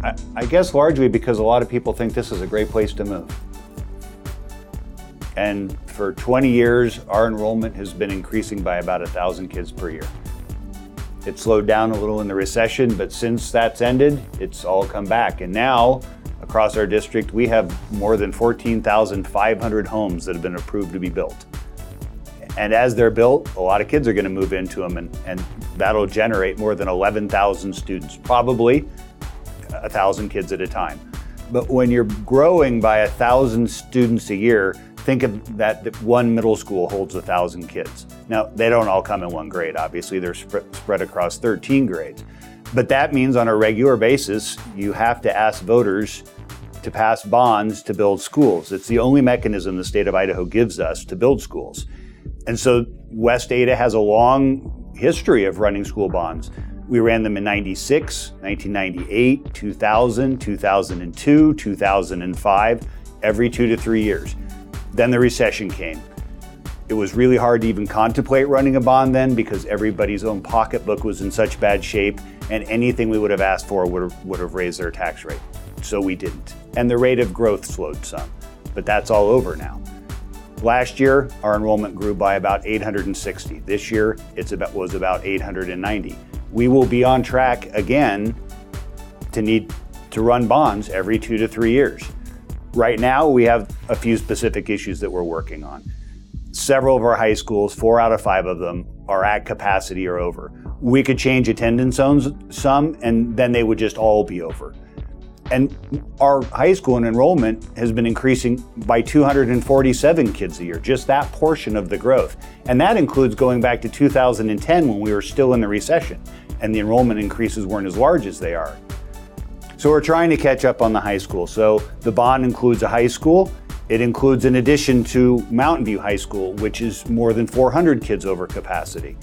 I guess largely because a lot of people think this is a great place to move. And for 20 years, our enrollment has been increasing by about 1,000 kids per year. It slowed down a little in the recession, but since that's ended, it's all come back. And now, across our district, we have more than 14,500 homes that have been approved to be built. And as they're built, a lot of kids are going to move into them, and that'll generate more than 11,000 students, probably 1,000 kids at a time. But when you're growing by 1,000 students a year, think of that one middle school holds 1,000 kids. Now, they don't all come in one grade, obviously, they're spread across 13 grades. But that means on a regular basis, you have to ask voters to pass bonds to build schools. It's the only mechanism the state of Idaho gives us to build schools. And so West Ada has a long history of running school bonds. We ran them in 96, 1998, 2000, 2002, 2005, every 2 to 3 years. Then the recession came. It was really hard to even contemplate running a bond then because everybody's own pocketbook was in such bad shape, and anything we would have asked for would have raised their tax rate. So we didn't. And the rate of growth slowed some, but that's all over now. Last year, our enrollment grew by about 860. This year, was about 890. We will be on track again to need to run bonds every 2 to 3 years. Right now, we have a few specific issues that we're working on. Several of our high schools, 4 out of 5 of them, are at capacity or over. We could change attendance zones some, and then they would just all be over. And our high school enrollment has been increasing by 247 kids a year, just that portion of the growth. And that includes going back to 2010 when we were still in the recession and the enrollment increases weren't as large as they are. So we're trying to catch up on the high school. So the bond includes a high school. It includes an addition to Mountain View High School, which is more than 400 kids over capacity.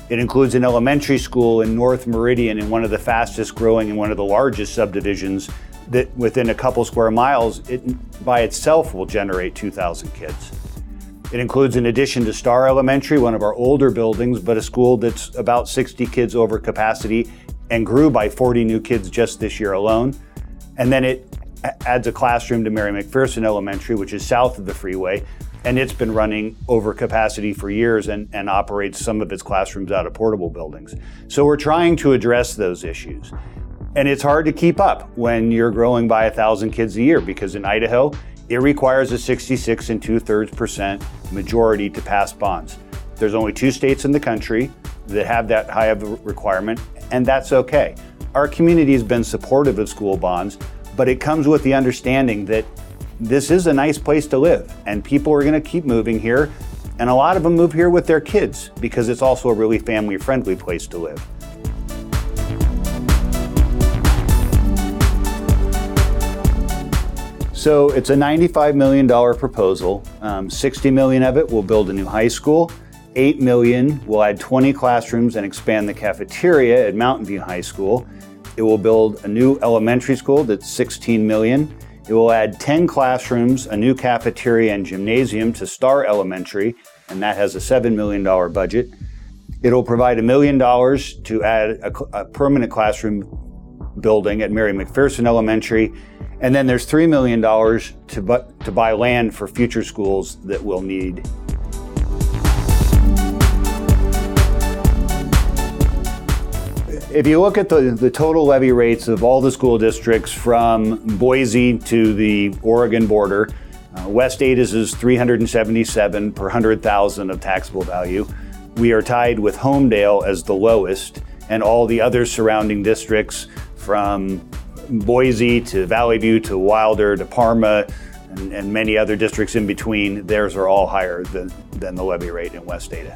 It includes an elementary school in North Meridian in one of the fastest growing and one of the largest subdivisions that within a couple square miles, it by itself will generate 2,000 kids. It includes an addition to Star Elementary, one of our older buildings, but a school that's about 60 kids over capacity and grew by 40 new kids just this year alone. And then it adds a classroom to Mary McPherson Elementary, which is south of the freeway, and it's been running over capacity for years and operates some of its classrooms out of portable buildings. So we're trying to address those issues. And it's hard to keep up when you're growing by 1,000 kids a year because in Idaho, it requires a 66 2/3% majority to pass bonds. There's only 2 states in the country that have that high of a requirement, and that's okay. Our community has been supportive of school bonds, but it comes with the understanding that this is a nice place to live and people are going to keep moving here. And a lot of them move here with their kids because it's also a really family-friendly place to live. So it's a $95 million proposal. $60 million of it will build a new high school. $8 million will add 20 classrooms and expand the cafeteria at Mountain View High School. It will build a new elementary school that's $16 million. It will add 10 classrooms, a new cafeteria and gymnasium to Star Elementary, and that has a $7 million budget. It'll provide $1 million to add a permanent classroom building at Mary McPherson Elementary. And then there's $3 million to buy land for future schools that we'll need. If you look at the total levy rates of all the school districts from Boise to the Oregon border, West Ada's is 377 per 100,000 of taxable value. We are tied with Homedale as the lowest, and all the other surrounding districts from Boise to Valley View to Wilder to Parma and many other districts in between, theirs are all higher than the levy rate in West Ada.